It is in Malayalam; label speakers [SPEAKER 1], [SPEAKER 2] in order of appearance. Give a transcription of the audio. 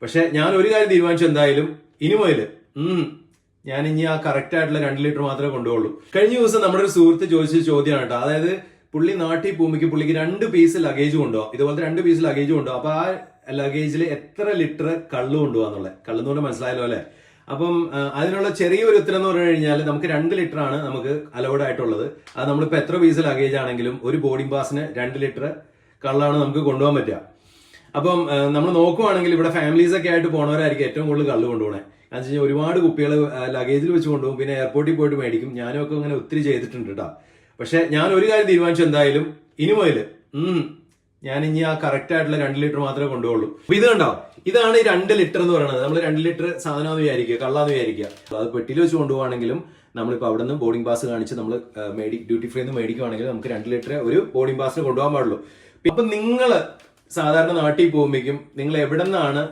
[SPEAKER 1] പക്ഷെ ഞാൻ ഒരു കാര്യം തീരുമാനിച്ചു, എന്തായാലും ഇനി മുതൽ ഞാൻ ഇനി ആ കറക്റ്റ് ആയിട്ടുള്ള 2 ലിറ്റർ മാത്രമേ കൊണ്ടുപോകുള്ളൂ. കഴിഞ്ഞ ദിവസം നമ്മുടെ ഒരു സുഹൃത്ത് ചോദിച്ച ചോദ്യമാണ് കേട്ടോ. അതായത് പുള്ളി നാട്ടിൽ പോകുമ്പോൾ പുള്ളിക്ക് 2 പീസ് ലഗേജ് കൊണ്ടുപോകാം, ഇതുപോലത്തെ 2 പീസ് ലഗേജ് കൊണ്ടുപോകാം. അപ്പൊ ആ ലഗേജിൽ എത്ര ലിറ്റർ കള്ള് കൊണ്ടുപോകാന്നുള്ളത്, കള്ളെന്ന് പറഞ്ഞാൽ മനസ്സിലായല്ലോ അല്ലെ. അപ്പം അതിനുള്ള ചെറിയൊരു ഉത്തരം എന്ന് പറഞ്ഞു കഴിഞ്ഞാൽ നമുക്ക് 2 ലിറ്റർ ആണ് നമുക്ക് അലൗഡ് ആയിട്ടുള്ളത്. അത് നമ്മളിപ്പോ എത്ര പീസ് ലഗേജ് ആണെങ്കിലും ഒരു ബോർഡിംഗ് പാസിന് 2 ലിറ്റർ കള്ളാണ് നമുക്ക് കൊണ്ടുപോകാൻ പറ്റുക. അപ്പം നമ്മൾ നോക്കുവാണെങ്കിൽ ഇവിടെ ഫാമിലീസ് ഒക്കെ ആയിട്ട് പോണവരായിരിക്കും ഏറ്റവും കൂടുതൽ കള്ള് കൊണ്ടുപോകണേ. എന്ന് വെച്ച് കഴിഞ്ഞാൽ ഒരുപാട് കുപ്പികൾ ലഗേജിൽ വെച്ച് കൊണ്ടുപോകും, പിന്നെ എയർപോർട്ടിൽ പോയിട്ട് മേടിക്കും. ഞാനും ഒക്കെ അങ്ങനെ ഒത്തിരി ചെയ്തിട്ടുണ്ട് കേട്ടോ. പക്ഷെ ഞാൻ ഒരു കാര്യം തീരുമാനിച്ചു, എന്തായാലും ഇനി മുതൽ ഞാൻ ഇനി ആ കറക്റ്റ് ആയിട്ടുള്ള 2 ലിറ്റർ മാത്രമേ കൊണ്ടുപോകുള്ളൂ. അപ്പൊ ഇത് കണ്ടോ, ഇതാണ് ഈ 2 ലിറ്റർ എന്ന് പറയുന്നത്. നമ്മൾ 2 ലിറ്റർ സാധനമാണെന്ന് വിചാരിക്കുക, കള്ളാന്ന് വിചാരിക്കുക. അത് പെട്ടിയിൽ വെച്ച് കൊണ്ടുപോകുകയാണെങ്കിലും നമ്മളിപ്പോൾ അവിടെ നിന്ന് ബോർഡിംഗ് പാസ് കാണിച്ച് നമ്മൾ ഡ്യൂട്ടി ഫ്രീ നിന്ന് മേടിക്കുവാണെങ്കിൽ നമുക്ക് 2 ലിറ്റർ ഒരു ബോർഡിംഗ് പാസിന് കൊണ്ടുപോകാൻ പാടുള്ളൂ. അപ്പൊ നിങ്ങൾ സാധാരണ നാട്ടിൽ പോകുമ്പോഴേക്കും നിങ്ങൾ എവിടെ നിന്നാണ്